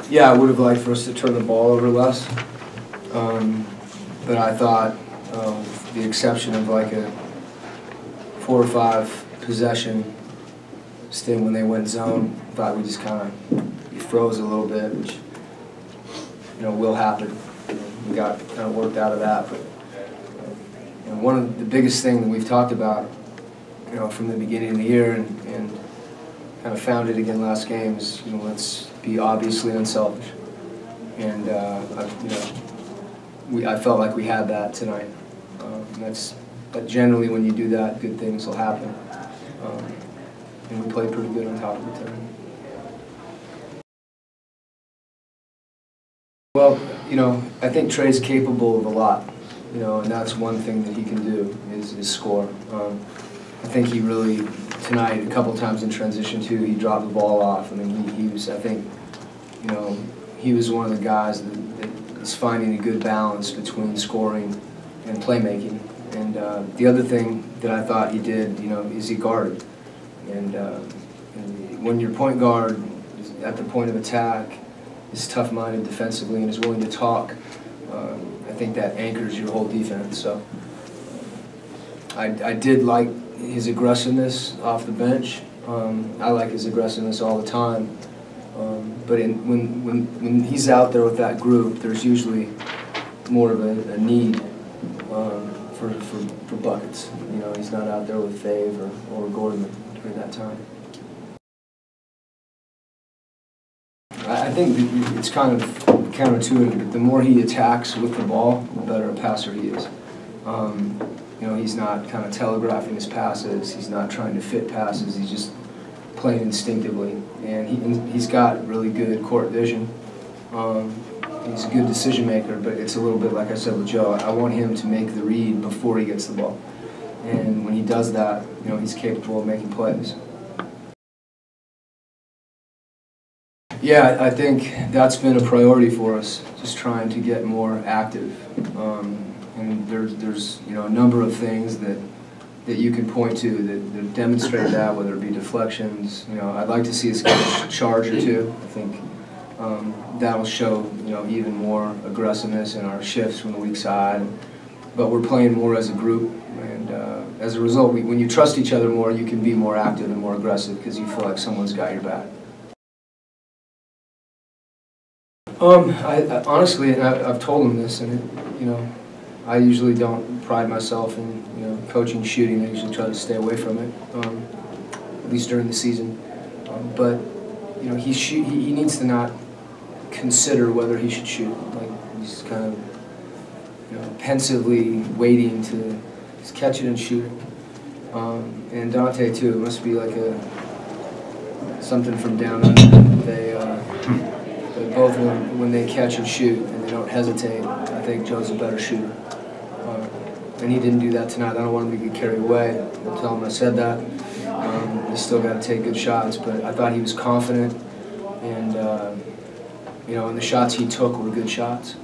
Yeah, I would have liked for us to turn the ball over less, but I thought, with the exception of like a 4 or 5 possession stint when they went zone, I thought we just kind of froze a little bit, which will happen. We got kind of worked out of that, but one of the biggest things that we've talked about, from the beginning of the year and kind of found it again last game is, let's be obviously unselfish. And I felt like we had that tonight. But generally, when you do that, good things will happen. And we played pretty good on top of it tonight. Well, I think Trey's capable of a lot, and that's one thing that he can do is score. I think he really, tonight, a couple times in transition too, he dropped the ball off. I mean, he was, I think, he was one of the guys that is finding a good balance between scoring and playmaking. And the other thing that I thought he did, is he guarded. And when your point guard is at the point of attack, is tough-minded defensively and is willing to talk, I think that anchors your whole defense. So I did like his aggressiveness off the bench. I like his aggressiveness all the time. But when he's out there with that group, there's usually more of a need for buckets. He's not out there with Fave or Gordon during that time. I think it's kind of counterintuitive, but the more he attacks with the ball, the better a passer he is. He's not kind of telegraphing his passes. He's not trying to fit passes. He's just playing instinctively, and he's got really good court vision. He's a good decision maker, but it's a little bit like I said with Joe. I want him to make the read before he gets the ball, and when he does that, he's capable of making plays. Yeah, I think that's been a priority for us, just trying to get more active. And there's a number of things that you can point to that demonstrate that, whether it be deflections. I'd like to see us get a charge or two. I think that will show even more aggressiveness in our shifts from the weak side. But we're playing more as a group, and as a result, when you trust each other more, you can be more active and more aggressive because you feel like someone's got your back. I honestly, I've told him this, and I usually don't pride myself in coaching shooting. I usually try to stay away from it, at least during the season. But he needs to not consider whether he should shoot. Like he's kind of pensively waiting to just catch it and shoot it. And Dante too. It must be like something from down under. Both of them, when they catch and shoot and they don't hesitate, I think Joe's a better shooter. And he didn't do that tonight. I don't want him to get carried away. I'll tell him I said that. He's still got to take good shots, but I thought he was confident, and and the shots he took were good shots.